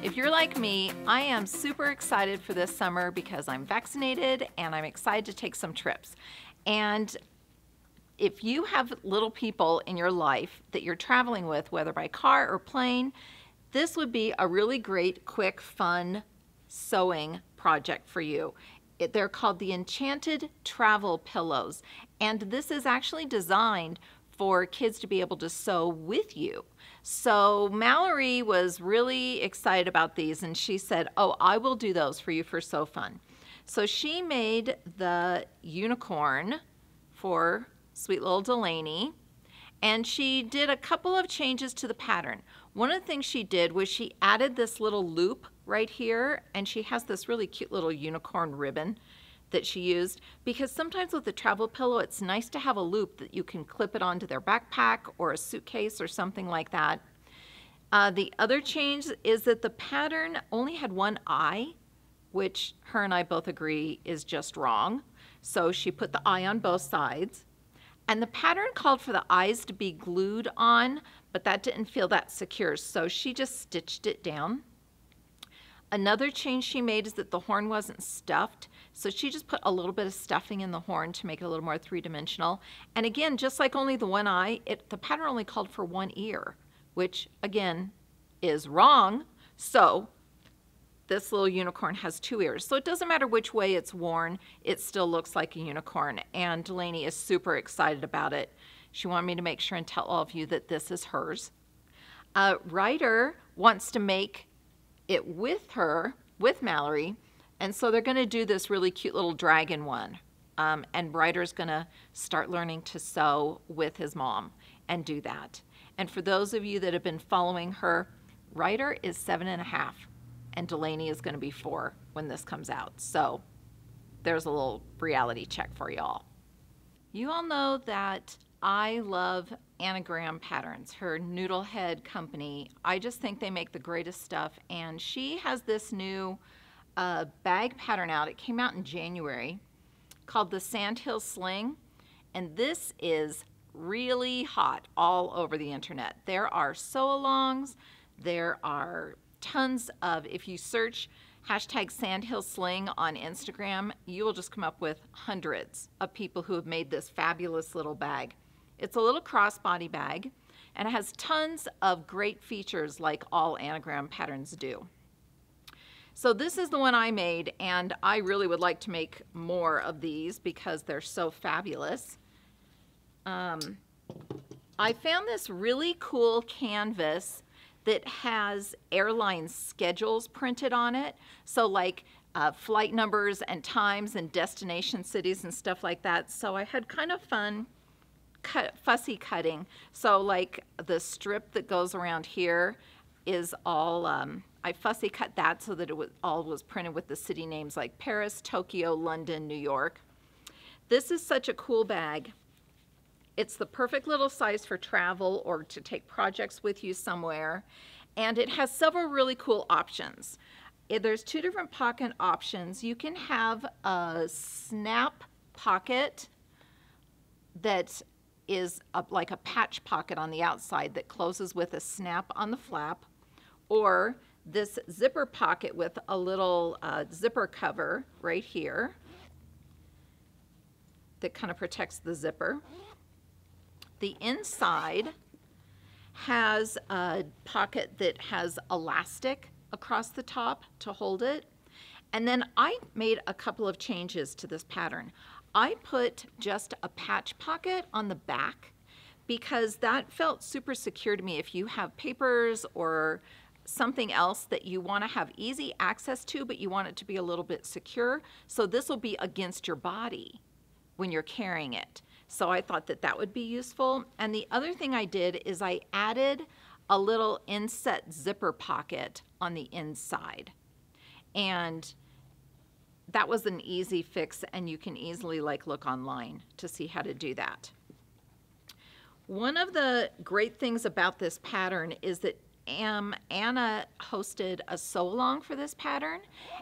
If you're like me, I am super excited for this summer because I'm vaccinated and I'm excited to take some trips. And if you have little people in your life that you're traveling with, whether by car or plane, this would be a really great, quick, fun sewing project for you. They're called the Enchanted Travel Pillows, and this is actually designed for kids to be able to sew with you. So Mallory was really excited about these, and she said, oh, I will do those for you for Sew Fun. So she made the unicorn for sweet little Delaney, and she did a couple of changes to the pattern. One of the things she did was she added this little loop right here, and she has this really cute little unicorn ribbon that she used, because sometimes with the travel pillow it's nice to have a loop that you can clip it onto their backpack or a suitcase or something like that. The other change is that the pattern only had one eye, which her and I both agree is just wrong. So she put the eye on both sides. And the pattern called for the eyes to be glued on, but that didn't feel that secure, so she just stitched it down. Another change she made is that the horn wasn't stuffed, so she just put a little bit of stuffing in the horn to make it a little more three-dimensional. And again, just like only the one eye, the pattern only called for one ear, which again is wrong. So this little unicorn has two ears, so it doesn't matter which way it's worn, it still looks like a unicorn, and Delaney is super excited about it. She wanted me to make sure and tell all of you that this is hers. Ryder wants to make it with her, with Mallory, and so they're going to do this really cute little dragon one. And Ryder's going to start learning to sew with his mom and do that. And for those of you that have been following her, Ryder is 7.5, and Delaney is going to be 4 when this comes out. So there's a little reality check for y'all. You all know that I love Anagram Patterns, her noodlehead company. I just think they make the greatest stuff, and she has this new bag pattern out. It came out in January, called the Sandhill Sling, and this is really hot all over the internet. There are sew-alongs, there are tons of, if you search hashtag Sandhill Sling on Instagram, you will just come up with hundreds of people who have made this fabulous little bag. It's a little crossbody bag, and it has tons of great features like all anagram patterns do. So this is the one I made, and I really would like to make more of these because they're so fabulous. I found this really cool canvas that has airline schedules printed on it. So like flight numbers and times and destination cities and stuff like that. So I had kind of fun fussy cutting. So like the strip that goes around here is all, I fussy cut that so that it all was printed with the city names like Paris, Tokyo, London, New York. This is such a cool bag. It's the perfect little size for travel or to take projects with you somewhere. And it has several really cool options. There's 2 different pocket options. You can have a snap pocket that is like a patch pocket on the outside that closes with a snap on the flap, or this zipper pocket with a little zipper cover right here that kind of protects the zipper. The inside has a pocket that has elastic across the top to hold it. And then I made a couple of changes to this pattern. I put just a patch pocket on the back because that felt super secure to me. If you have papers or something else that you want to have easy access to, but you want it to be a little bit secure, so this will be against your body when you're carrying it. So I thought that that would be useful. And the other thing I did is I added a little inset zipper pocket on the inside. And that was an easy fix, and you can easily look online to see how to do that. One of the great things about this pattern is that Anna hosted a sew-along for this pattern,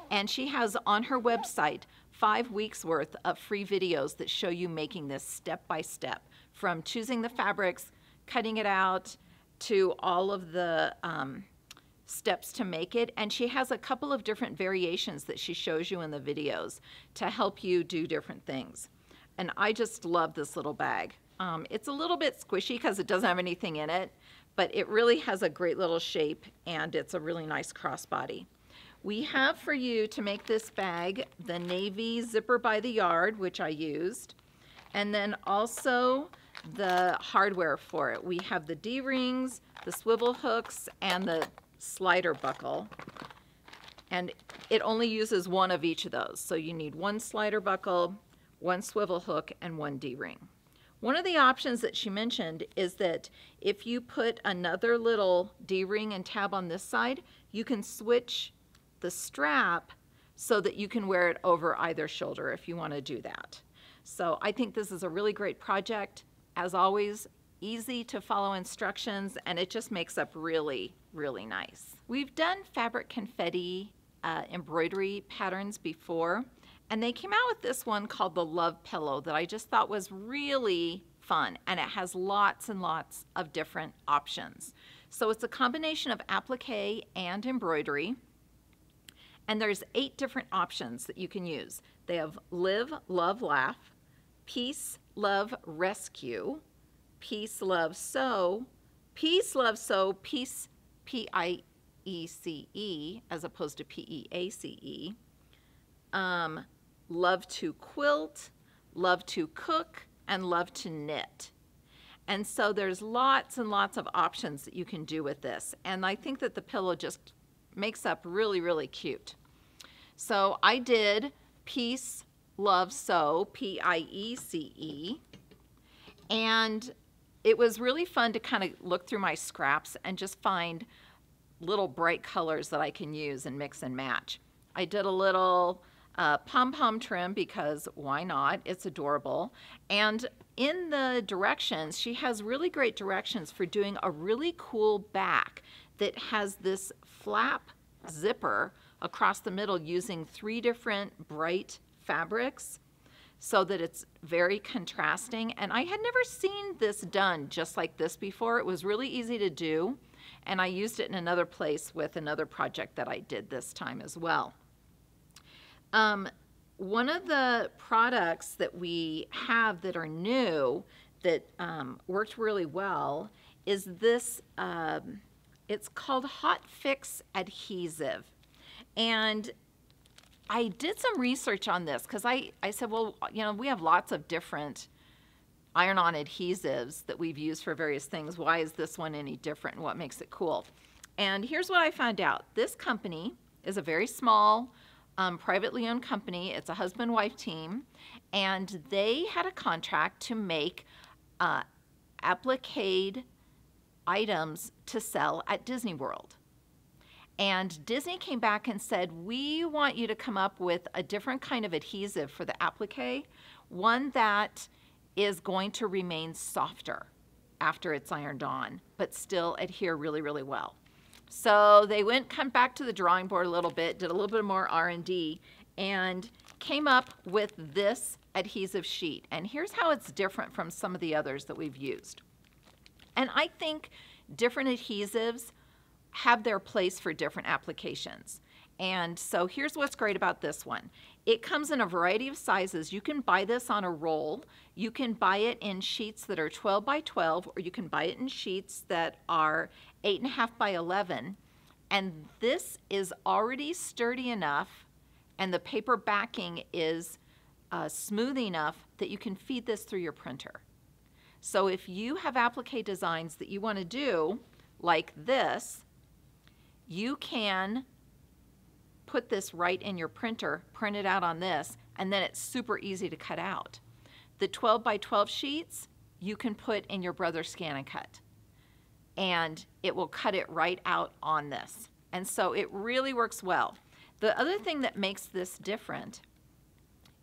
and she has on her website 5 weeks worth of free videos that show you making this step by step, from choosing the fabrics, cutting it out, to all of the steps to make it, and she has a couple of different variations that she shows you in the videos to help you do different things. And I just love this little bag. It's a little bit squishy because it doesn't have anything in it, but it really has a great little shape, and it's a really nice crossbody. We have for you to make this bag the navy zipper by the yard, which I used, and then also the hardware for it. We have the D-rings, the swivel hooks, and the slider buckle, and it only uses one of each of those. So you need one slider buckle, one swivel hook, and one D-ring. One of the options that she mentioned is that if you put another little D-ring and tab on this side, you can switch the strap so that you can wear it over either shoulder if you want to do that. So I think this is a really great project. As always, easy to follow instructions, and it just makes up really, really nice. We've done fabric confetti embroidery patterns before, and they came out with this one called the Love Pillow that I just thought was really fun, and it has lots and lots of different options. So it's a combination of applique and embroidery, and there's 8 different options that you can use. They have Live, Love, Laugh, Peace, Love, Rescue, Peace, Love, Sew, Peace, Love, Sew, Peace, P-I-E-C-E, as opposed to P-E-A-C-E, Love to Quilt, Love to Cook, and Love to Knit. And so there's lots and lots of options that you can do with this, and I think that the pillow just makes up really, really cute. So I did Peace, Love, Sew, P-I-E-C-E, and it was really fun to kind of look through my scraps and just find little bright colors that I can use and mix and match. I did a little pom-pom trim because why not? It's adorable. And in the directions, she has really great directions for doing a really cool back that has this flap zipper across the middle using 3 different bright fabrics so that it's very contrasting. And I had never seen this done just like this before. It was really easy to do, and I used it in another place with another project that I did this time as well. One of the products that we have that are new that worked really well is this, it's called Hotfix Adhesive. And I did some research on this because I said, well, you know, we have lots of different iron-on adhesives that we've used for various things. Why is this one any different, and what makes it cool? And here's what I found out. This company is a very small, privately owned company. It's a husband-wife team, and they had a contract to make applique items to sell at Disney World. And Disney came back and said, we want you to come up with a different kind of adhesive for the applique, one that is going to remain softer after it's ironed on, but still adhere really, really well. So they come back to the drawing board a little bit, did a little bit more R&D, and came up with this adhesive sheet. And here's how it's different from some of the others that we've used. And I think different adhesives have their place for different applications. And so here's what's great about this one. It comes in a variety of sizes. You can buy this on a roll. You can buy it in sheets that are 12 by 12, or you can buy it in sheets that are 8.5 by 11. And this is already sturdy enough, and the paper backing is smooth enough that you can feed this through your printer. So if you have applique designs that you want to do, like this, you can put this right in your printer, print it out on this, and then it's super easy to cut out. The 12 by 12 sheets, you can put in your Brother Scan and Cut, and it will cut it right out on this. And so it really works well. The other thing that makes this different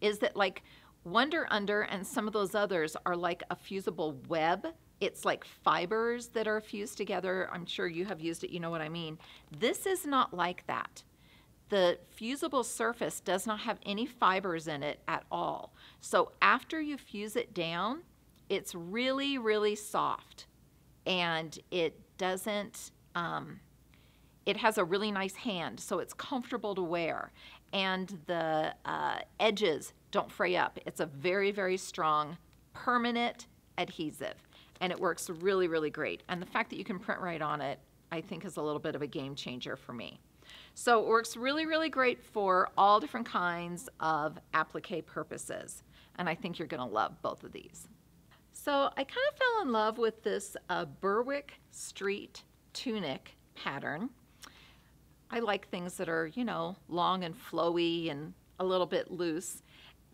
is that, like Wonder Under and some of those others are like a fusible web. It's like fibers that are fused together. I'm sure you have used it, you know what I mean. This is not like that. The fusible surface does not have any fibers in it at all. So after you fuse it down, it's really, really soft, and it doesn't, it has a really nice hand, so it's comfortable to wear. And the edges don't fray up. It's a very, very strong, permanent adhesive. And it works really, really great. And the fact that you can print right on it, I think is a little bit of a game changer for me. So it works really, really great for all different kinds of applique purposes. And I think you're gonna love both of these. So I kind of fell in love with this Berwick Street tunic pattern. I like things that are, you know, long and flowy and a little bit loose,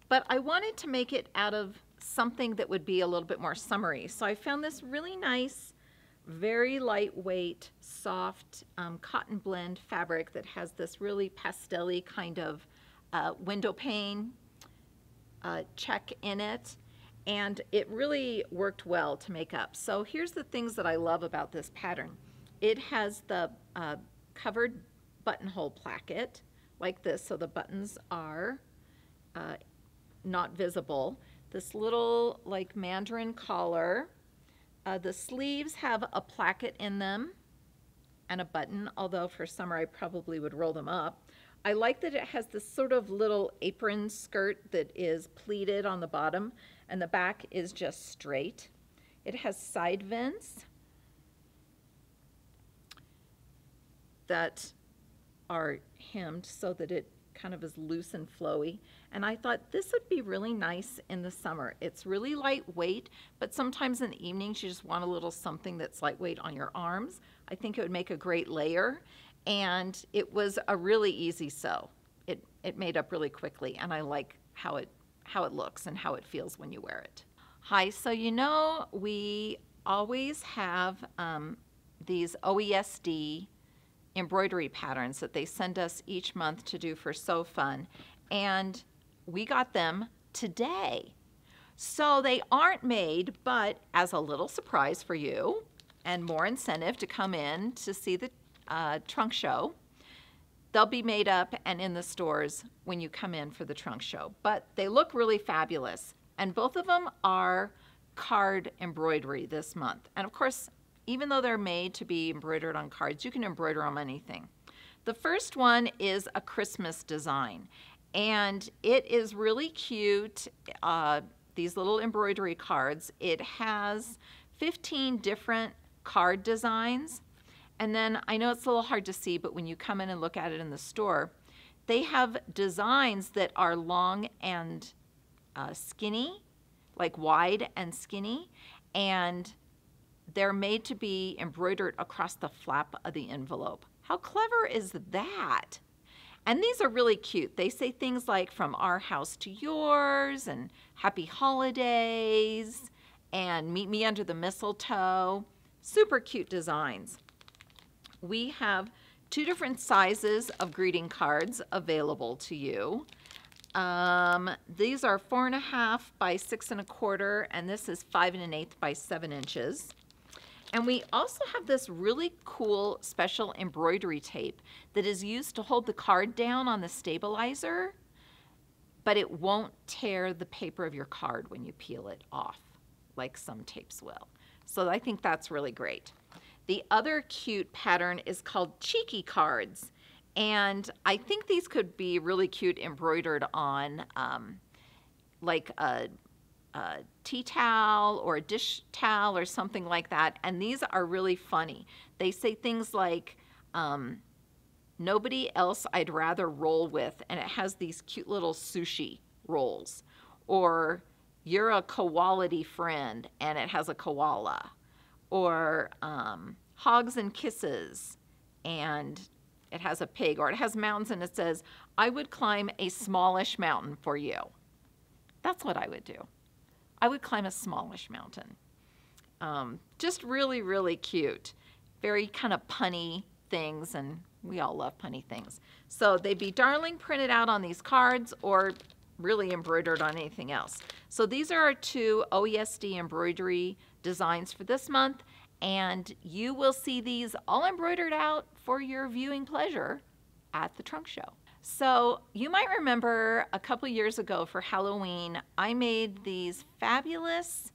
but I wanted to make it out of something that would be a little bit more summery. So I found this really nice, very lightweight, soft cotton blend fabric that has this really pastel-y kind of window pane check in it. And it really worked well to make up. So here's the things that I love about this pattern. It has the covered buttonhole placket like this, so the buttons are not visible. This little like mandarin collar. The sleeves have a placket in them and a button, although for summer I probably would roll them up. I like that it has this sort of little apron skirt that is pleated on the bottom, and the back is just straight. It has side vents that are hemmed so that it kind of is loose and flowy. And I thought this would be really nice in the summer. It's really lightweight, but sometimes in the evenings you just want a little something that's lightweight on your arms. I think it would make a great layer. And it was a really easy sew. It made up really quickly, and I like how it looks and how it feels when you wear it. Hi, so you know we always have these OESD embroidery patterns that they send us each month to do for Sew Fun, and we got them today. So they aren't made, but as a little surprise for you and more incentive to come in to see the trunk show. They'll be made up and in the stores when you come in for the trunk show, but they look really fabulous. And both of them are card embroidery this month. And of course, even though they're made to be embroidered on cards, you can embroider on anything. The first one is a Christmas design, and it is really cute, these little embroidery cards. It has 15 different card designs. And then I know it's a little hard to see, but when you come in and look at it in the store, they have designs that are long and skinny, like wide and skinny, and they're made to be embroidered across the flap of the envelope. How clever is that? And these are really cute. They say things like from our house to yours, and happy holidays, and meet me under the mistletoe. Super cute designs. We have 2 different sizes of greeting cards available to you. These are 4.5 by 6 1/4, and this is 5 1/8 by 7 inches. And we also have this really cool special embroidery tape that is used to hold the card down on the stabilizer, but it won't tear the paper of your card when you peel it off, like some tapes will. So I think that's really great. The other cute pattern is called Cheeky Cards, and I think these could be really cute embroidered on like a tea towel or a dish towel or something like that, and these are really funny. They say things like, nobody else I'd rather roll with, and it has these cute little sushi rolls, or you're a koality friend, and it has a koala, or Hogs and Kisses, and it has a pig, or it has mountains and it says, I would climb a smallish mountain for you. That's what I would do. I would climb a smallish mountain. Just really, really cute. Very kind of punny things, and we all love punny things. So they'd be darling printed out on these cards or really embroidered on anything else. So these are our 2 OESD embroidery designs for this month, and you will see these all embroidered out for your viewing pleasure at the trunk show. So you might remember a couple years ago for Halloween, I made these fabulous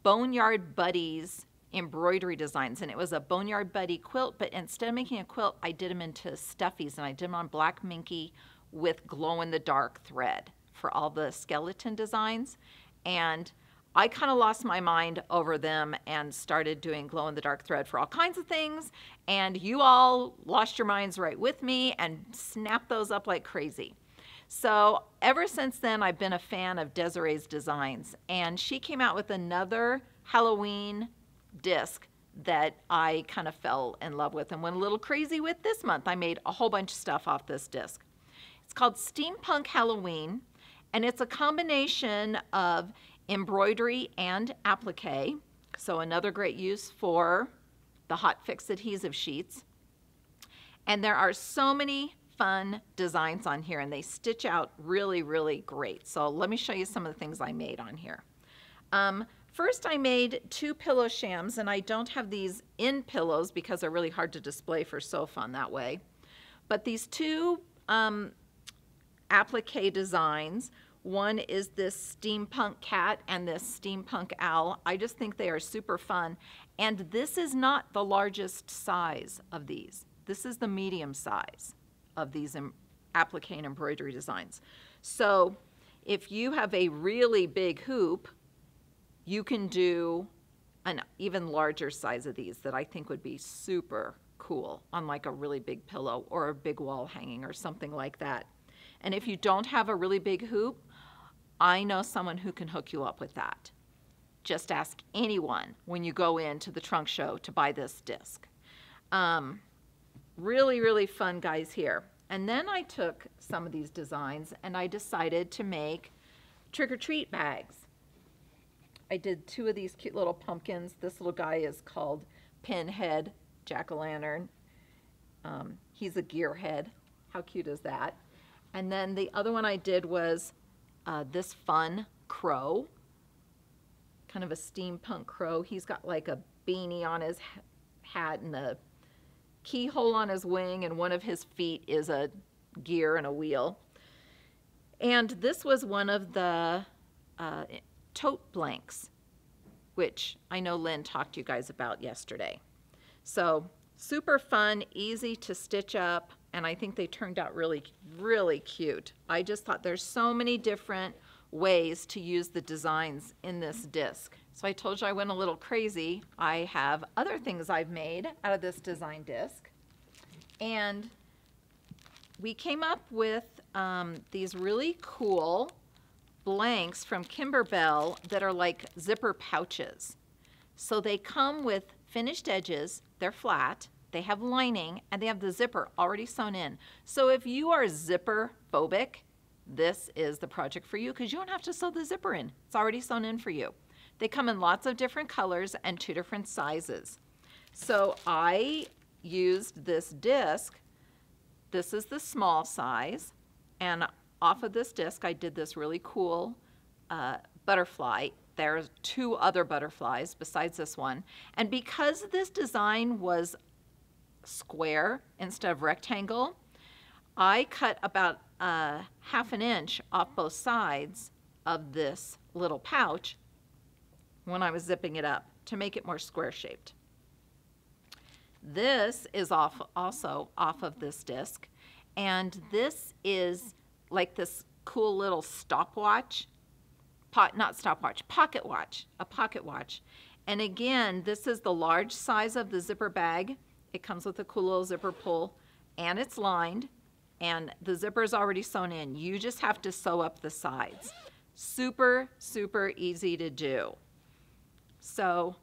Boneyard Buddies embroidery designs, and it was a Boneyard Buddy quilt, but instead of making a quilt, I did them into stuffies, and I did them on black minky with glow-in-the-dark thread for all the skeleton designs. And I kind of lost my mind over them and started doing glow-in-the-dark thread for all kinds of things, and you all lost your minds right with me and snapped those up like crazy. So ever since then, I've been a fan of Desiree's designs, and she came out with another Halloween disc that I kind of fell in love with and went a little crazy with this month. I made a whole bunch of stuff off this disc. It's called Steampunk Halloween, and it's a combination of embroidery and applique, so another great use for the Hotfix adhesive sheets. And there are so many fun designs on here, and they stitch out really, really great. So let me show you some of the things I made on here. First, I made 2 pillow shams, and I don't have these in pillows because they're really hard to display for so fun that way. But these 2 applique designs, one is this Steampunk Cat and this Steampunk Owl. I just think they are super fun. And this is not the largest size of these. This is the medium size of these applique and embroidery designs. So if you have a really big hoop, you can do an even larger size of these that I think would be super cool on like a really big pillow or a big wall hanging or something like that. And if you don't have a really big hoop, I know someone who can hook you up with that. Just ask anyone when you go into the trunk show to buy this disc. Really, really fun guys here. And then I took some of these designs and I decided to make trick-or-treat bags. I did 2 of these cute little pumpkins. This little guy is called Pinhead Jack-o'-lantern. He's a gearhead. How cute is that? And then the other one I did was this fun crow, kind of a steampunk crow. He's got like a beanie on his hat and a keyhole on his wing, and one of his feet is a gear and a wheel. And this was one of the tote blanks, which I know Lynn talked to you guys about yesterday. So super fun, easy to stitch up, and I think they turned out really, really cute. I just thought there's so many different ways to use the designs in this disc. So I told you I went a little crazy. I have other things I've made out of this design disc, and we came up with these really cool blanks from Kimberbell that are like zipper pouches. So they come with finished edges, they're flat, they have lining, and they have the zipper already sewn in. So if you are zipper phobic, this is the project for you because you don't have to sew the zipper in. It's already sewn in for you. They come in lots of different colors and 2 different sizes. So I used this disc. This is the small size, and off of this disc I did this really cool butterfly. There's 2 other butterflies besides this one, and because this design was square instead of rectangle, I cut about 1/2 inch off both sides of this little pouch when I was zipping it up to make it more square shaped. This is also off of this disc, and this is like this cool little stopwatch, pocket watch, a pocket watch. And again, this is the large size of the zipper bag. It comes with a cool little zipper pull, and it's lined, and the zipper is already sewn in. You just have to sew up the sides. Super, super easy to do. So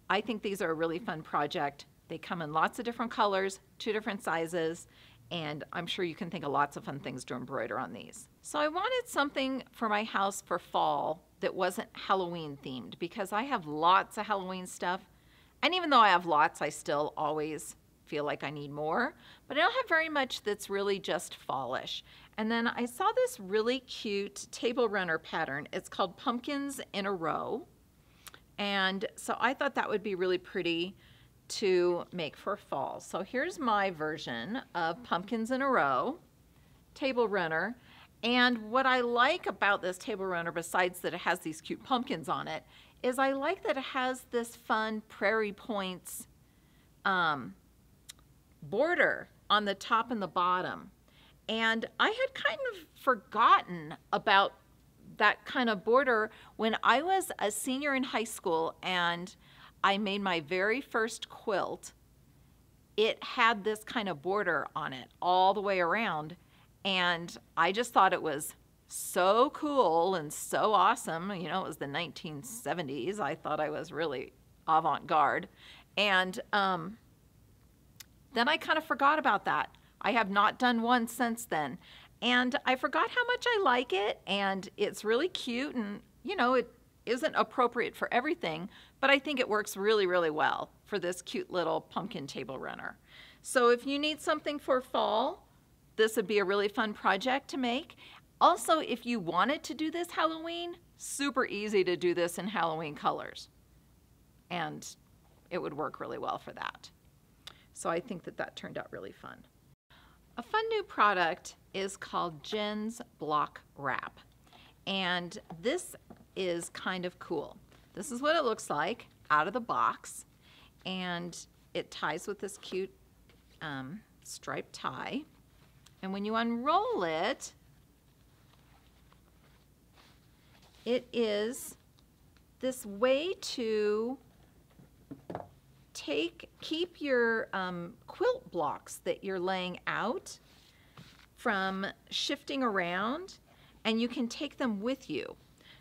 I think these are a really fun project. They come in lots of different colors, 2 different sizes, and I'm sure you can think of lots of fun things to embroider on these. So I wanted something for my house for fall that wasn't Halloween themed because I have lots of Halloween stuff, and even though I have lots, I still always feel like I need more, but I don't have very much that's really just fallish. And then I saw this really cute table runner pattern. It's called Pumpkins in a Row, and so I thought that would be really pretty to make for fall. So here's my version of Pumpkins in a Row table runner, And what I like about this table runner, besides that it has these cute pumpkins on it, is I like that it has this fun Prairie Points border on the top and the bottom. And I had kind of forgotten about that kind of border when I was a senior in high school and I made my very first quilt. It had this kind of border on it all the way around, and I just thought it was so cool and so awesome. You know, it was the 1970s. I thought I was really avant-garde. And then I kind of forgot about that. I have not done one since then. And I forgot how much I like it, and it's really cute, and you know, it isn't appropriate for everything, but I think it works really, really well for this cute little pumpkin table runner. So if you need something for fall, this would be a really fun project to make. Also, if you wanted to do this Halloween, super easy to do this in Halloween colors. And it would work really well for that. So I think that that turned out really fun. A fun new product is called Jen's Block Wrap. And this is kind of cool. This is what it looks like out of the box. And it ties with this cute striped tie. And when you unroll it, it is this way to keep your quilt blocks that you're laying out from shifting around, and you can take them with you.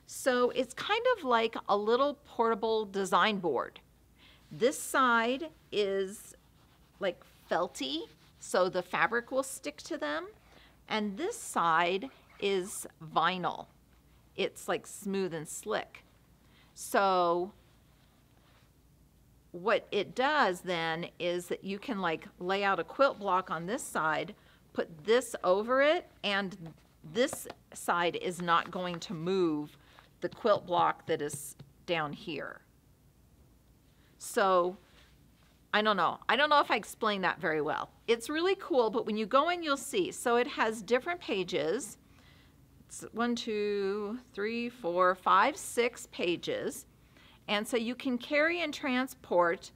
So it's kind of like a little portable design board. This side is like felty, so the fabric will stick to them, and this side is vinyl. It's like smooth and slick. So what it does then is that you can like lay out a quilt block on this side, put this over it, and this side is not going to move the quilt block that is down here. So I don't know if I explained that very well. It's really cool, but when you go in, you'll see. So it has different pages. It's 1, 2, 3, 4, 5, 6 pages. And so you can carry and transport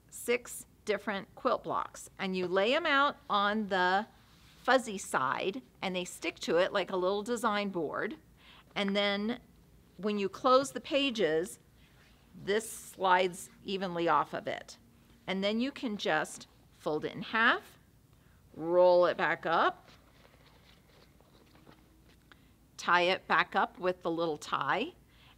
6 different quilt blocks. And you lay them out on the fuzzy side, and they stick to it like a little design board. And then when you close the pages, this slides evenly off of it. And then you can just fold it in half, roll it back up, tie it back up with the little tie,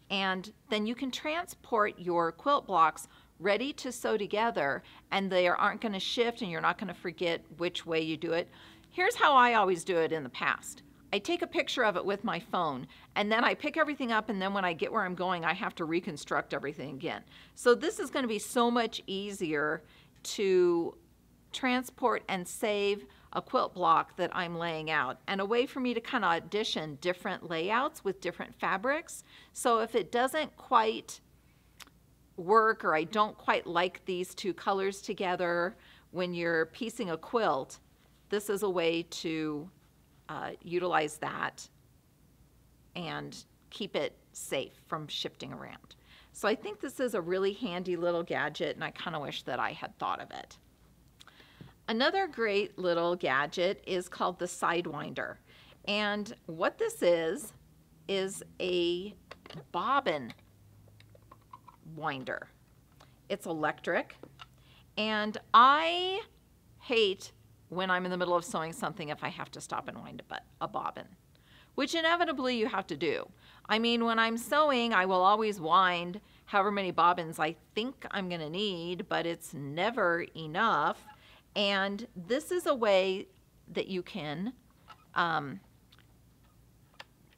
and then you can transport your quilt blocks ready to sew together, and they aren't going to shift, and you're not going to forget which way you do it. Here's how I always do it in the past. I take a picture of it with my phone, and then I pick everything up, and then when I get where I'm going, I have to reconstruct everything again. So this is going to be so much easier to transport and save a quilt block that I'm laying out, and a way for me to kind of audition different layouts with different fabrics. So if it doesn't quite work, or I don't quite like these two colors together when you're piecing a quilt, this is a way to utilize that and keep it safe from shifting around. So I think this is a really handy little gadget, and I kind of wish that I had thought of it. Another great little gadget is called the Sidewinder. And what this is a bobbin winder. It's electric, and I hate when I'm in the middle of sewing something if I have to stop and wind a bobbin, which inevitably you have to do. I mean, when I'm sewing, I will always wind however many bobbins I think I'm going to need, but it's never enough. And this is a way that you can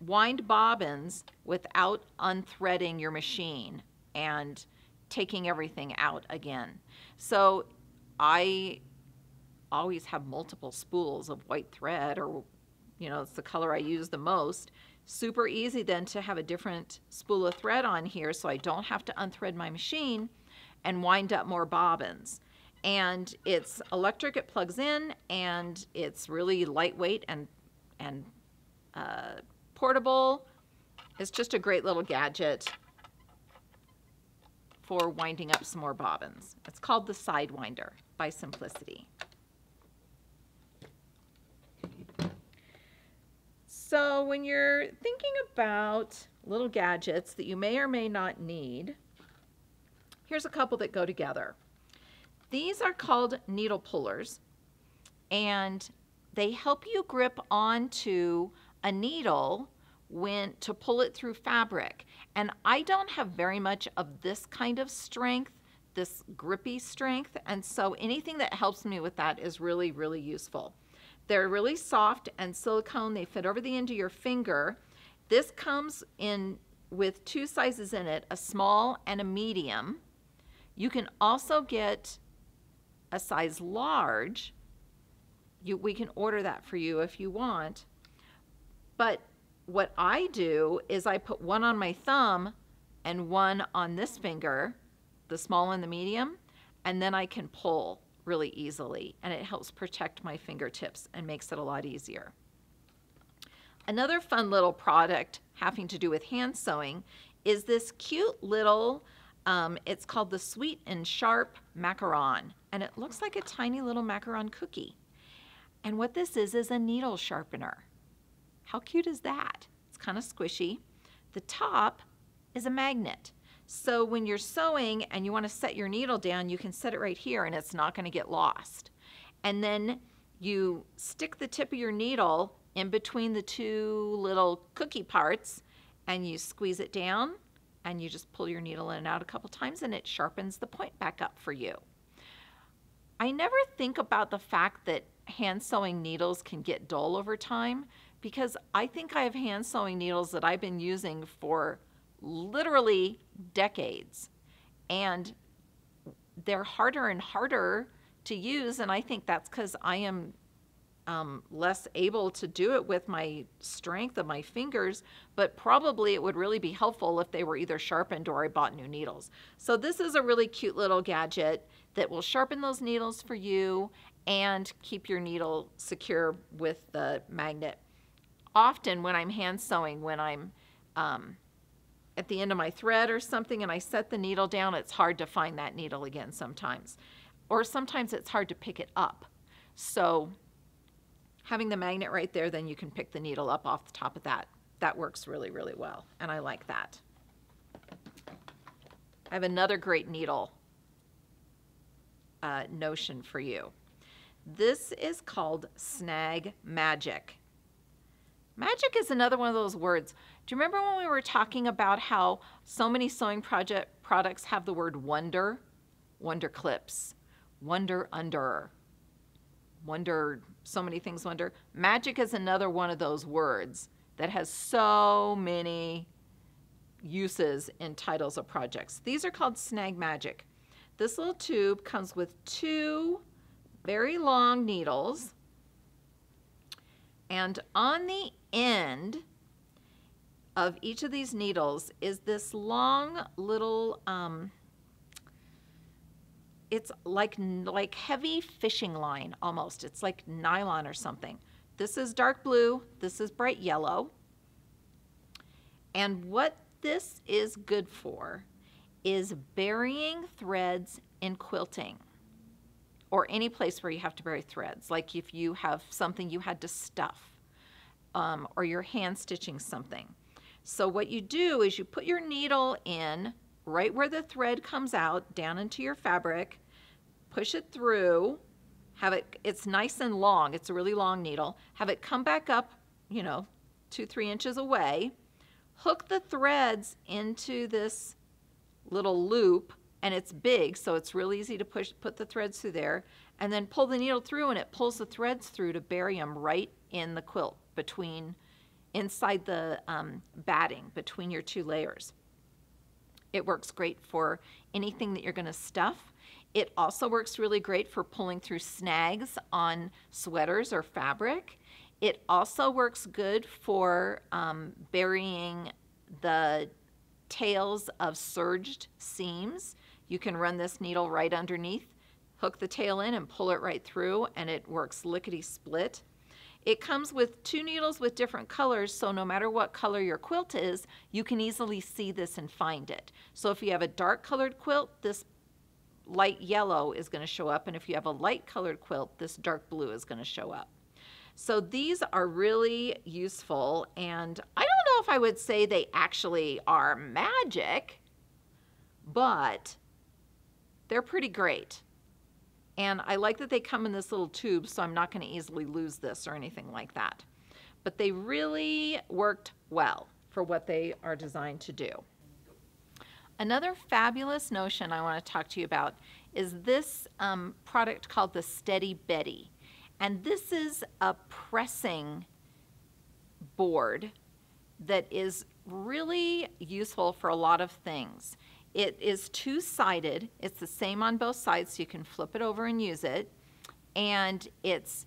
wind bobbins without unthreading your machine and taking everything out again. So I always have multiple spools of white thread, or you know, it's the color I use the most. Super easy then to have a different spool of thread on here, so I don't have to unthread my machine and wind up more bobbins. And it's electric, it plugs in, and it's really lightweight and portable. It's just a great little gadget for winding up some more bobbins. It's called the Sidewinder by Simplicity. So when you're thinking about little gadgets that you may or may not need, here's a couple that go together. These are called needle pullers, and they help you grip onto a needle to pull it through fabric. And I don't have very much of this kind of strength, this grippy strength, and so anything that helps me with that is really, really useful. They're really soft and silicone. They fit over the end of your finger. This comes in with two sizes in it, a small and a medium. You can also get a size large. We can order that for you if you want. But what I do is I put one on my thumb and one on this finger, the small and the medium, and then I can pull really easily, and it helps protect my fingertips and makes it a lot easier. Another fun little product having to do with hand sewing is this cute little, it's called the Sweet and Sharp Macaron, and it looks like a tiny little macaron cookie. And what this is a needle sharpener. How cute is that? It's kind of squishy. The top is a magnet. So when you're sewing and you want to set your needle down, you can set it right here and it's not going to get lost. And then you stick the tip of your needle in between the two little cookie parts and you squeeze it down and you just pull your needle in and out a couple times and it sharpens the point back up for you. I never think about the fact that hand sewing needles can get dull over time, because I think I have hand sewing needles that I've been using for literally decades, and they're harder and harder to use, and I think that's because I am less able to do it with my strength of my fingers, but probably it would really be helpful if they were either sharpened or I bought new needles. So this is a really cute little gadget that will sharpen those needles for you and keep your needle secure with the magnet. Often when I'm hand sewing, when I'm at the end of my thread or something and I set the needle down, it's hard to find that needle again sometimes. Or sometimes it's hard to pick it up. So having the magnet right there, then you can pick the needle up off the top of that. That works really, really well, and I like that. I have another great needle notion for you. This is called Snag Magic. Magic is another one of those words. Do you remember when we were talking about how so many sewing products have the word wonder? Wonder clips, wonder under, wonder, so many things wonder. Magic is another one of those words that has so many uses in titles of projects. These are called Snag Magic. This little tube comes with two very long needles, and on the end of each of these needles is this long little, it's like heavy fishing line almost. It's like nylon or something. This is dark blue, this is bright yellow. And what this is good for is burying threads in quilting, or any place where you have to bury threads, like if you have something you had to stuff, or you're hand stitching something. So what you do is you put your needle in right where the thread comes out, down into your fabric, push it through, it's nice and long, it's a really long needle, have it come back up, 2-3 inches away, hook the threads into this little loop, and it's big, so it's real easy to put the threads through there, and then pull the needle through, and it pulls the threads through to bury them right in the quilt, inside the batting between your two layers. It works great for anything that you're going to stuff. It also works really great for pulling through snags on sweaters or fabric. It also works good for burying the tails of serged seams. You can run this needle right underneath, hook the tail in and pull it right through, and it works lickety split. It comes with 2 needles with different colors, so no matter what color your quilt is, you can easily see this and find it. So if you have a dark colored quilt, this light yellow is going to show up, and if you have a light colored quilt, this dark blue is going to show up. So these are really useful, and I don't know if I would say they actually are magic, but they're pretty great. And I like that they come in this little tube, so I'm not going to easily lose this or anything like that. But they really worked well for what they are designed to do. Another fabulous notion I want to talk to you about is this product called the Steady Betty. And this is a pressing board that is really useful for a lot of things. It is 2-sided. It's the same on both sides, so you can flip it over and use it. And it's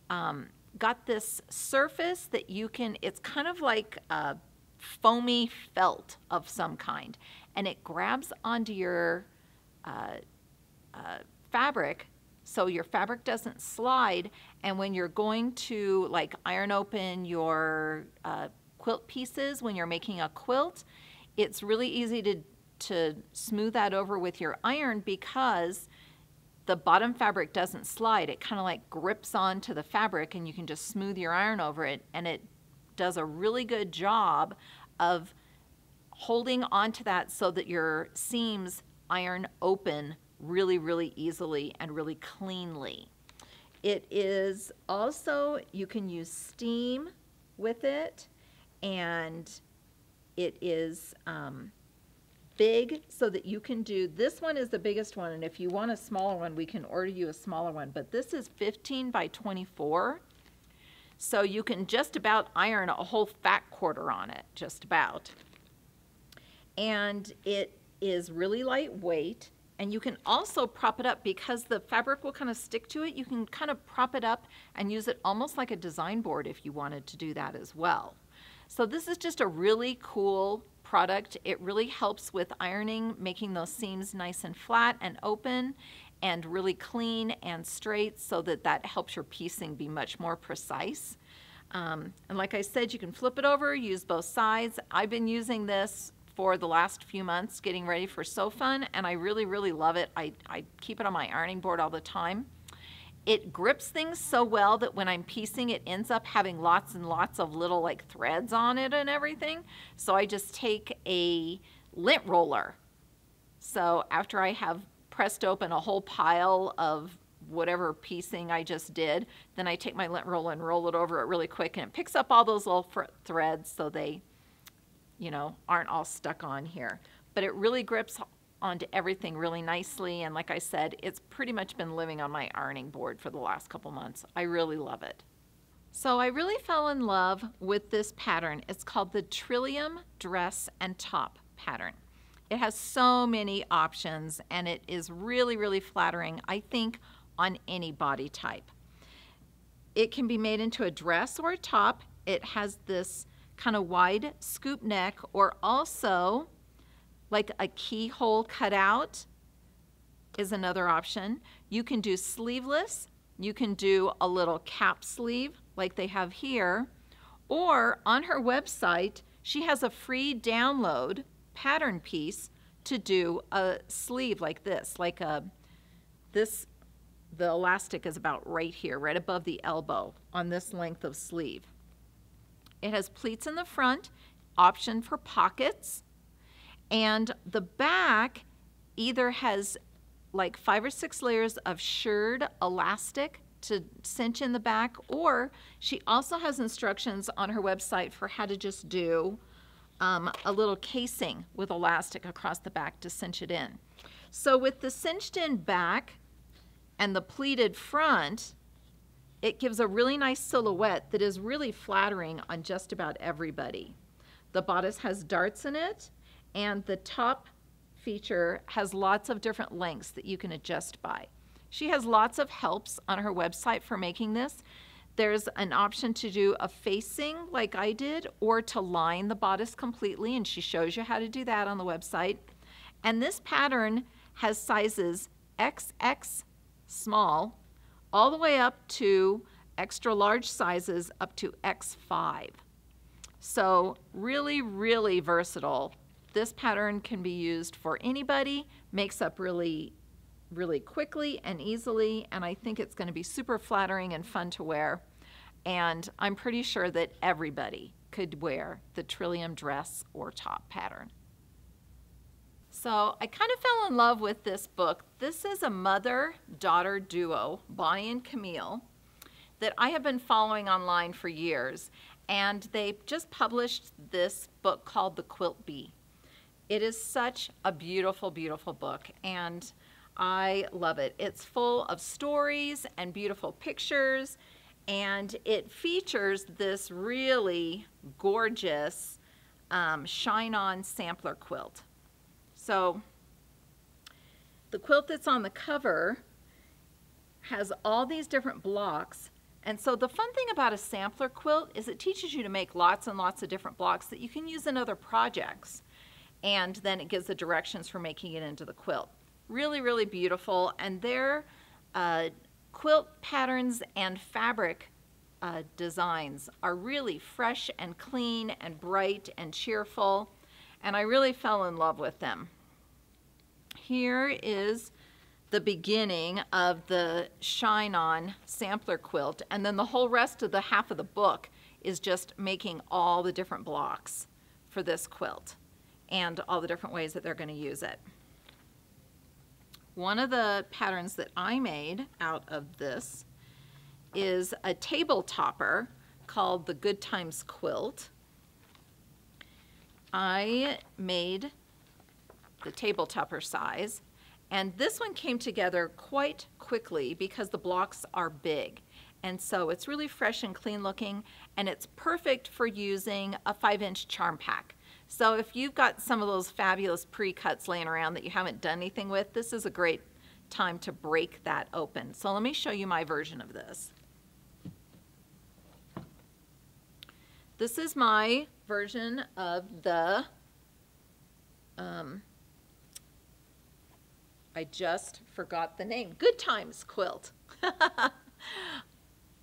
got this surface that you can, it's kind of like a foamy felt of some kind. And it grabs onto your fabric, so your fabric doesn't slide. And when you're going to like iron open your quilt pieces, when you're making a quilt, it's really easy to smooth that over with your iron because the bottom fabric doesn't slide. It kind of like grips onto the fabric, and you can just smooth your iron over it, and it does a really good job of holding onto that so that your seams iron open really, really easily and really cleanly. It is also, you can use steam with it, and it is big so that you can do, this one is the biggest one, and if you want a smaller one, we can order you a smaller one, but this is 15 by 24, so you can just about iron a whole fat quarter on it, just about. And it is really lightweight, and you can also prop it up because the fabric will kind of stick to it. You can kind of prop it up and use it almost like a design board if you wanted to do that as well. So this is just a really cool product. It really helps with ironing, making those seams nice and flat and open and really clean and straight, so that that helps your piecing be much more precise. And like I said, you can flip it over, use both sides. I've been using this for the last few months getting ready for Sew Fun, and I really, really love it. I keep it on my ironing board all the time. It grips things so well that when I'm piecing, it ends up having lots and lots of little like threads on it and everything. So I just take a lint roller. So after I have pressed open a whole pile of whatever piecing I just did, then I take my lint roller and roll it over it really quick, and it picks up all those little threads so they, you know, aren't all stuck on here. But it really grips onto everything really nicely, and like I said, it's pretty much been living on my ironing board for the last couple months. I really love it. So I really fell in love with this pattern. It's called the Trillium Dress and Top pattern. It has so many options, and it is really, really flattering, I think, on any body type. It can be made into a dress or a top. It has this kind of wide scoop neck, or also like a keyhole cutout is another option. You can do sleeveless. You can do a little cap sleeve like they have here, or on her website, she has a free download pattern piece to do a sleeve like this, like the elastic is about right here, right above the elbow on this length of sleeve. It has pleats in the front, option for pockets, and the back either has like 5 or 6 layers of shirred elastic to cinch in the back, or she also has instructions on her website for how to just do a little casing with elastic across the back to cinch it in. So with the cinched in back and the pleated front, it gives a really nice silhouette that is really flattering on just about everybody. The bodice has darts in it, and the top feature has lots of different lengths that you can adjust by. She has lots of helps on her website for making this. There's an option to do a facing like I did, or to line the bodice completely, and she shows you how to do that on the website. And this pattern has sizes XX small all the way up to extra large sizes up to X5. So really, really versatile. This pattern can be used for anybody, makes up really quickly and easily, and I think it's going to be super flattering and fun to wear. And I'm pretty sure that everybody could wear the Trillium dress or top pattern. So I kind of fell in love with this book. This is a mother-daughter duo, Bonnie and Camille, that I have been following online for years. And they just published this book called The Quilt Bee. It is such a beautiful, beautiful book, and I love it. It's full of stories and beautiful pictures, and it features this really gorgeous shine-on sampler quilt. So the quilt that's on the cover has all these different blocks, and so the fun thing about a sampler quilt is it teaches you to make lots and lots of different blocks that you can use in other projects, and then it gives the directions for making it into the quilt. Really, really beautiful, and their quilt patterns and fabric designs are really fresh and clean and bright and cheerful, and I really fell in love with them. Here is the beginning of the shine-on sampler quilt, and then the whole rest of the half of the book is just making all the different blocks for this quilt and all the different ways that they're going to use it. One of the patterns that I made out of this is a table topper called the Good Times Quilt. I made the table topper size, and this one came together quite quickly because the blocks are big. And so it's really fresh and clean looking, and it's perfect for using a 5-inch charm pack. So if you've got some of those fabulous pre-cuts laying around that you haven't done anything with, this is a great time to break that open. So let me show you my version of this. This is my version of the, I just forgot the name, Good Times Quilt.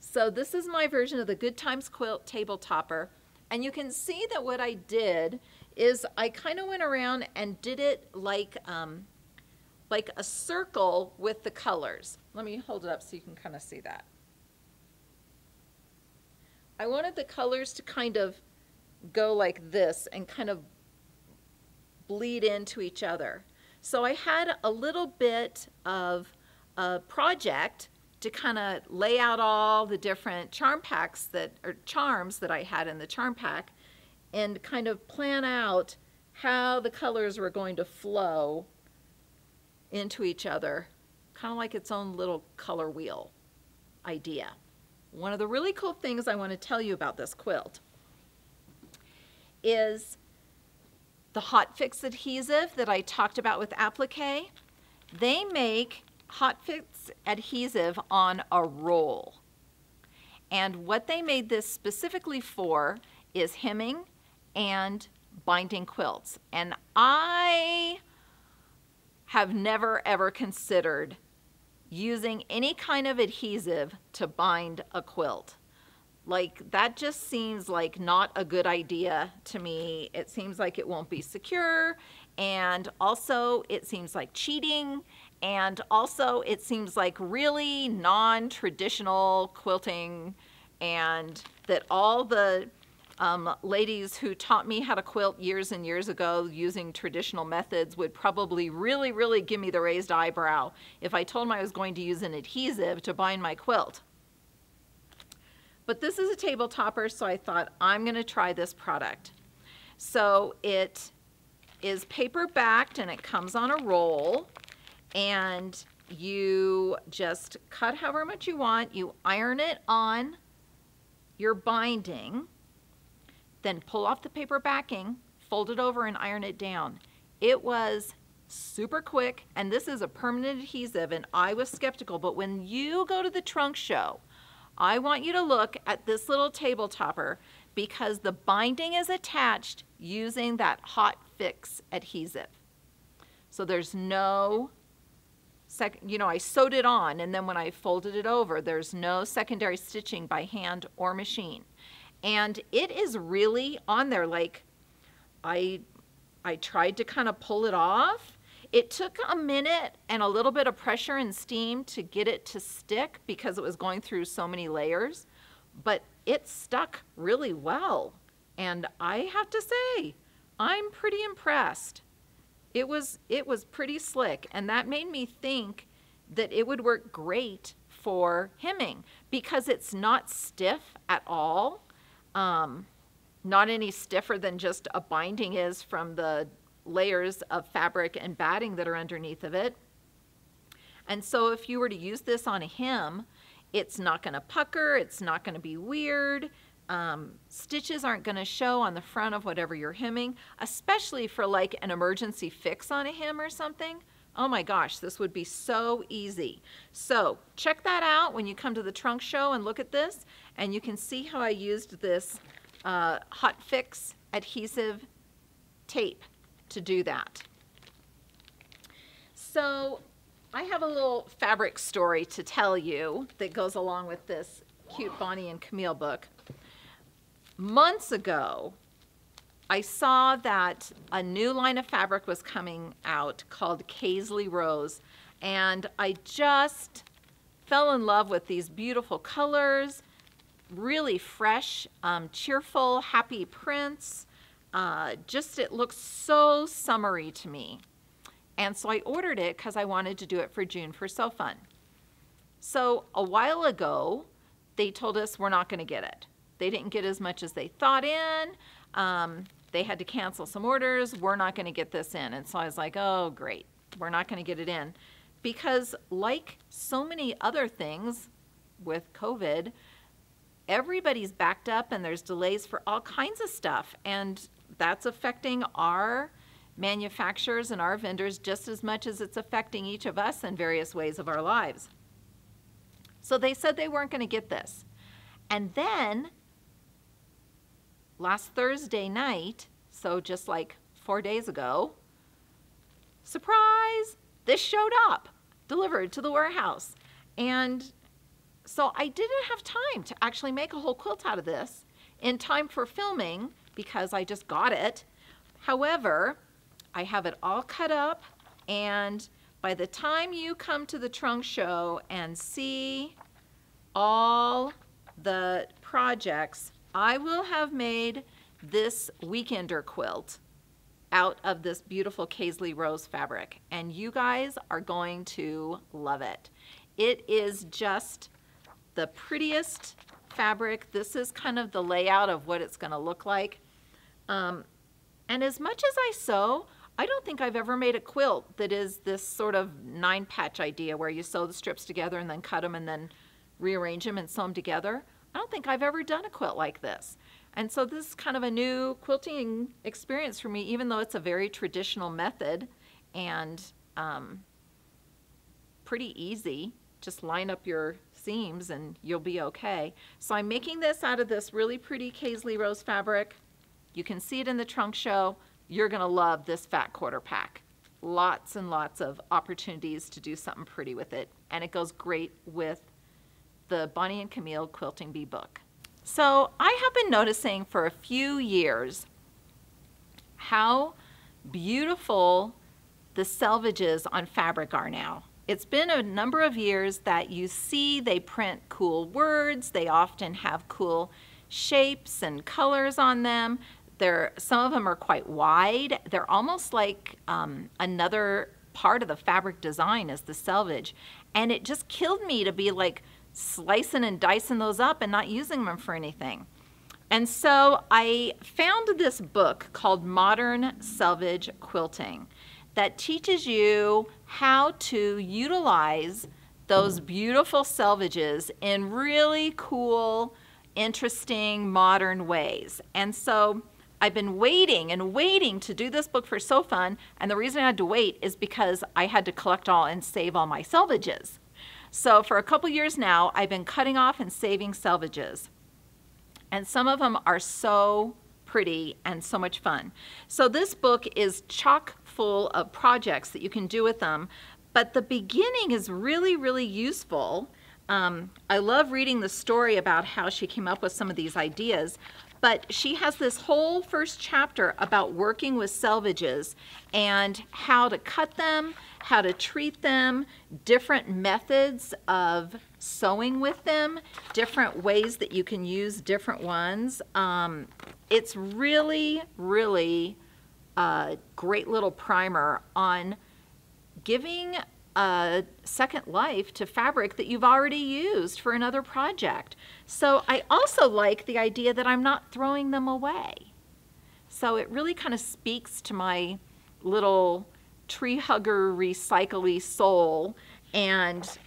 So this is my version of the Good Times Quilt table topper. And you can see that what I did is I kind of went around and did it like a circle with the colors. Let me hold it up so you can kind of see that. I wanted the colors to kind of go like this and kind of bleed into each other. So I had a little bit of a project to kind of lay out all the different charm packs that, or charms that I had in the charm pack, and kind of plan out how the colors were going to flow into each other, kind of like its own little color wheel idea. One of the really cool things I want to tell you about this quilt is the Hotfix adhesive that I talked about with applique. They make Hotfix adhesive on a roll. And what they made this specifically for is hemming and binding quilts. And I have never ever considered using any kind of adhesive to bind a quilt. Like, that just seems like not a good idea to me. It seems like it won't be secure, and also it seems like cheating, and also it seems like really non-traditional quilting, and that all the ladies who taught me how to quilt years and years ago using traditional methods would probably really, really give me the raised eyebrow if I told them I was going to use an adhesive to bind my quilt. But this is a table topper, so I thought I'm going to try this product. So it is paper backed and it comes on a roll, and you just cut however much you want. You iron it on your binding, then pull off the paper backing, fold it over and iron it down. It was super quick, and this is a permanent adhesive, and I was skeptical, but when you go to the trunk show, I want you to look at this little table topper because the binding is attached using that Hotfix adhesive. So there's no I sewed it on, and then when I folded it over, there's no secondary stitching by hand or machine. And it is really on there. Like, I tried to kind of pull it off. It took a minute and a little bit of pressure and steam to get it to stick because it was going through so many layers, but it stuck really well. And I have to say, I'm pretty impressed. It was pretty slick, and that made me think that it would work great for hemming because it's not stiff at all. Not any stiffer than just a binding is from the layers of fabric and batting that are underneath of it. And so if you were to use this on a hem, it's not going to pucker, it's not going to be weird. Stitches aren't going to show on the front of whatever you're hemming, especially for like an emergency fix on a hem or something. Oh my gosh, this would be so easy. So check that out when you come to the trunk show and look at this, and you can see how I used this Hotfix adhesive tape to do that. So I have a little fabric story to tell you that goes along with this cute Bonnie and Camille book. Months ago, I saw that a new line of fabric was coming out called Paisley Rose, and I just fell in love with these beautiful colors, really fresh, cheerful, happy prints. Just it looks so summery to me. And so I ordered it because I wanted to do it for June for Sew Fun. So a while ago, they told us we're not going to get it. They didn't get as much as they thought in. They had to cancel some orders. We're not going to get this in. And so I was like, oh, great. We're not going to get it in. Because like so many other things with COVID, everybody's backed up and there's delays for all kinds of stuff. And that's affecting our manufacturers and our vendors just as much as it's affecting each of us in various ways of our lives. So they said they weren't going to get this. And then last Thursday night, so just like 4 days ago, surprise, this showed up, delivered to the warehouse. And so I didn't have time to actually make a whole quilt out of this in time for filming because I just got it. However, I have it all cut up, and by the time you come to the trunk show and see all the projects, I will have made this weekender quilt out of this beautiful Paisley Rose fabric, and you guys are going to love it. It is just the prettiest fabric. This is kind of the layout of what it's going to look like. And as much as I sew, I don't think I've ever made a quilt that is this sort of 9-patch idea where you sew the strips together and then cut them and then rearrange them and sew them together. I don't think I've ever done a quilt like this. And so this is kind of a new quilting experience for me, even though it's a very traditional method and pretty easy. Just line up your seams and you'll be okay. So I'm making this out of this really pretty Paisley Rose fabric. You can see it in the trunk show. You're going to love this fat quarter pack. Lots and lots of opportunities to do something pretty with it. And it goes great with the Bonnie and Camille Quilting Bee book. So I have been noticing for a few years how beautiful the selvages on fabric are now. It's been a number of years that you see they print cool words. They often have cool shapes and colors on them. Some of them are quite wide. They're almost like another part of the fabric design is the selvage. And it just killed me to be like slicing and dicing those up and not using them for anything. And so I found this book called Modern Selvage Quilting that teaches you how to utilize those beautiful selvages in really cool, interesting, modern ways. And so I've been waiting and waiting to do this book for Sew Fun, and the reason I had to wait is because I had to collect all and save all my selvages. So for a couple years now, I've been cutting off and saving selvages. And some of them are so pretty and so much fun. So this book is chock full of projects that you can do with them, But the beginning is really, really useful. I love reading the story about how she came up with some of these ideas, but she has this whole first chapter about working with selvages and how to cut them, how to treat them, different methods of sewing with them, different ways that you can use different ones. It's really, really a great little primer on giving a second life to fabric that you've already used for another project. So I also like the idea that I'm not throwing them away. So it really kind of speaks to my little tree hugger recycle-y soul, and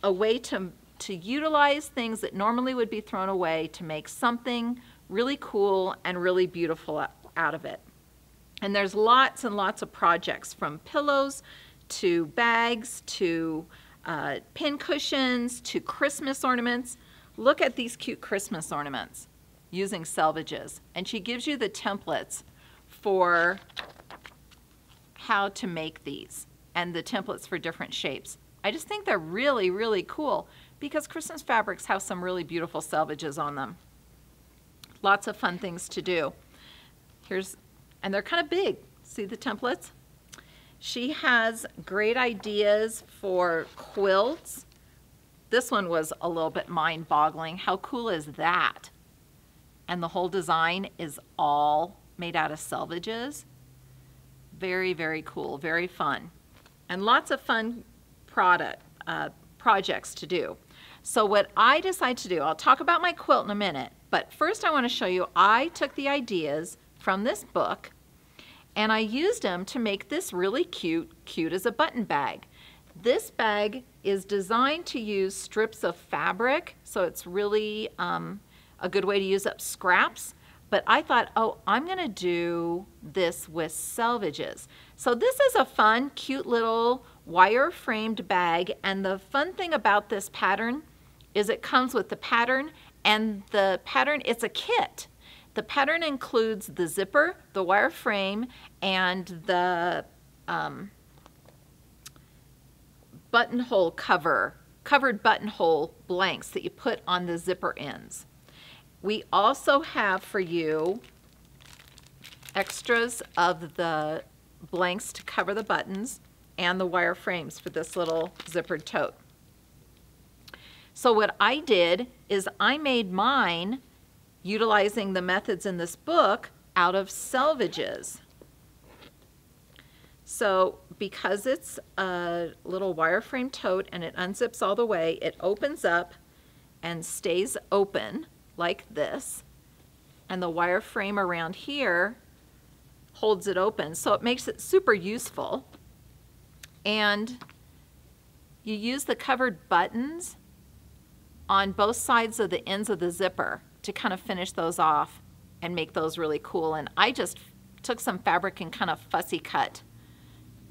a way to utilize things that normally would be thrown away to make something really cool and really beautiful out of it. And there's lots and lots of projects, from pillows to bags to pin cushions to Christmas ornaments. Look at these cute Christmas ornaments using selvages. And she gives you the templates for how to make these and the templates for different shapes. I just think they're really, really cool because Christmas fabrics have some really beautiful selvages on them. Lots of fun things to do. And they're kind of big. See the templates? She has great ideas for quilts. This one was a little bit mind-boggling. How cool is that? And the whole design is all made out of selvages. Very, very cool, very fun. And lots of fun projects to do. So what I decided to do, I'll talk about my quilt in a minute, but first I want to show you, I took the ideas from this book and I used them to make this really cute as a button bag. This bag is designed to use strips of fabric, so it's really a good way to use up scraps. But I thought, oh, I'm gonna do this with selvages. So this is a fun, cute little wire framed bag, and the fun thing about this pattern is it comes with the pattern, and the pattern, it's a kit. The pattern includes the zipper, the wire frame, and the buttonhole covered buttonhole blanks that you put on the zipper ends. We also have for you extras of the blanks to cover the buttons and the wire frames for this little zippered tote. So what I did is I made mine utilizing the methods in this book out of selvages. So because it's a little wireframe tote and it unzips all the way, it opens up and stays open like this, and the wireframe around here holds it open, so it makes it super useful. And you use the covered buttons on both sides of the ends of the zipper to kind of finish those off and make those really cool. And I just took some fabric and kind of fussy cut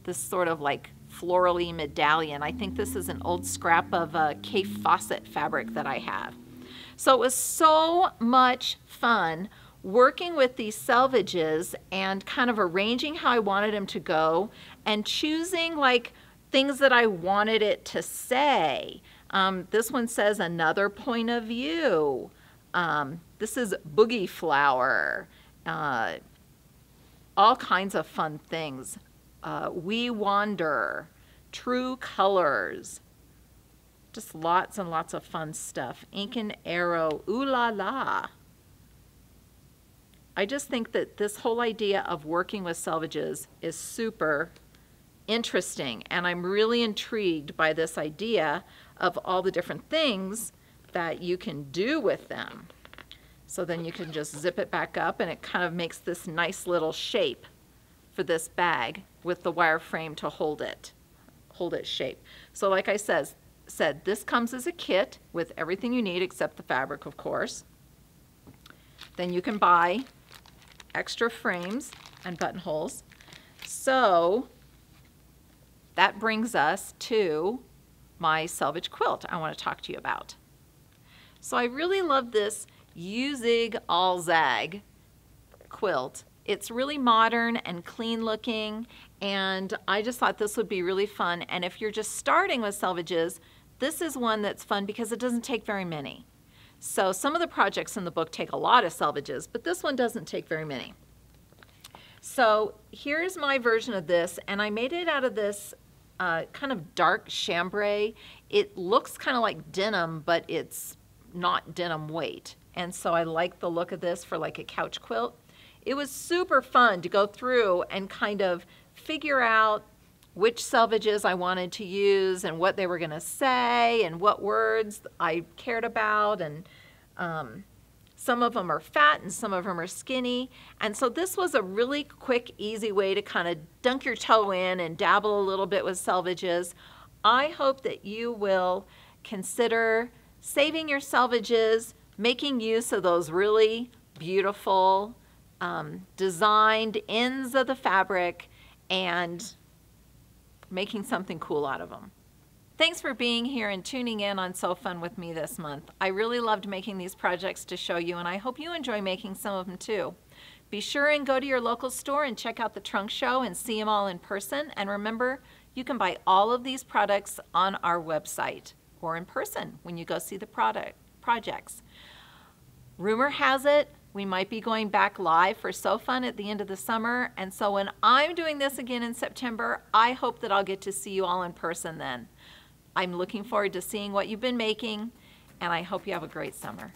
this sort of like florally medallion. I think this is an old scrap of a Kay Fawcett fabric that I have. So it was so much fun working with these selvages and kind of arranging how I wanted them to go and choosing like things that I wanted it to say. This one says another point of view. This is boogie flower. All kinds of fun things. We wander. True colors. Just lots and lots of fun stuff. Ink and arrow. Ooh la la. I just think that this whole idea of working with selvages is super interesting, and I'm really intrigued by this idea of all the different things that you can do with them. So then you can just zip it back up and it kind of makes this nice little shape for this bag with the wire frame to hold its shape. So like I said, this comes as a kit with everything you need except the fabric, of course. Then you can buy extra frames and buttonholes. So that brings us to my Selvage quilt I want to talk to you about. So I really love this U-Zig All Zag quilt It's really modern and clean looking, and I just thought this would be really fun. And if you're just starting with selvages, this is one that's fun because it doesn't take very many. So some of the projects in the book take a lot of selvages, but this one doesn't take very many. So here's my version of this, and I made it out of this kind of dark chambray. It looks kind of like denim, but it's not denim weight. And so I like the look of this for like a couch quilt. It was super fun to go through and kind of figure out which selvages I wanted to use and what they were going to say and what words I cared about. And some of them are fat and some of them are skinny. And so this was a really quick, easy way to kind of dunk your toe in and dabble a little bit with selvages. I hope that you will consider saving your selvages, making use of those really beautiful designed ends of the fabric, and making something cool out of them. Thanks for being here and tuning in on So Fun with me this month. I really loved making these projects to show you, and I hope you enjoy making some of them too. Be sure and go to your local store and check out the trunk show and see them all in person. And remember, you can buy all of these products on our website or in person when you go see the projects. Rumor has it we might be going back live for So Fun at the end of the summer, and so when I'm doing this again in September, I hope that I'll get to see you all in person then. I'm looking forward to seeing what you've been making, and I hope you have a great summer.